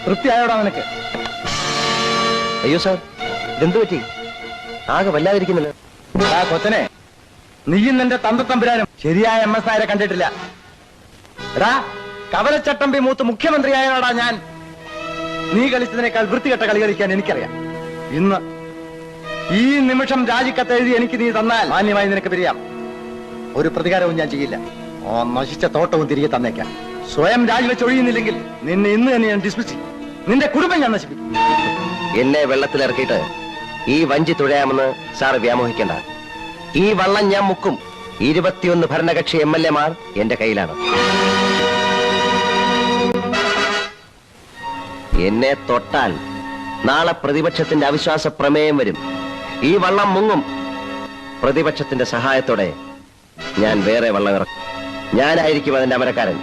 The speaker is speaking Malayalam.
തൃപ്തിയായോടാ നിനക്ക്? അയ്യോ സാർ, ഇതെന്തു പറ്റി? ആകെ വല്ലാതിരിക്കുന്നില്ല. ആ കൊച്ചനെ, നീയും നിന്റെ തന്തത്തമ്പുരാനും ശരിയായ MS നായരെ കണ്ടിട്ടില്ല. എടാ, കവലച്ചട്ടമ്പി മൂത്ത് മുഖ്യമന്ത്രിയായോടാ ഞാൻ. നീ കളിച്ചതിനേക്കാൾ വൃത്തികെട്ട കളി കളിക്കാൻ എനിക്കറിയാം. ഇന്ന് ഈ നിമിഷം രാജിക്കത്ത് എഴുതി എനിക്ക് നീ തന്നാൽ മാന്യമായി നിനക്ക് പിരിയാം. ഒരു പ്രതികാരവും ഞാൻ ചെയ്യില്ല. നശിച്ച തോട്ടവും തിരികെ തന്നേക്കാം. സ്വയം രാജിവെച്ചൊഴിയുന്നില്ലെങ്കിൽ നിന്നെ ഇന്ന് തന്നെ ഞാൻ ഡിസ്മിസ് ചെയ്യും. നിന്റെ കുടുംബം ഞാൻ നശിപ്പിക്കും. എന്നെ വെള്ളത്തിലിറക്കിയിട്ട് ഈ വഞ്ചി തുഴയാമെന്ന് സാർ വ്യാമോഹിക്കേണ്ട. ഈ വള്ളം ഞാൻ മുക്കും. 21 ഭരണകക്ഷി MLA-മാർ എന്റെ കയ്യിലാണ്. എന്നെ തൊട്ടാൽ നാളെ പ്രതിപക്ഷത്തിന്റെ അവിശ്വാസ പ്രമേയം വരും. ഈ വള്ളം മുങ്ങും. പ്രതിപക്ഷത്തിന്റെ സഹായത്തോടെ ഞാൻ വേറെ വള്ളം ഇറക്കും. ഞാനായിരിക്കും അതിന്റെ അമരക്കാരൻ.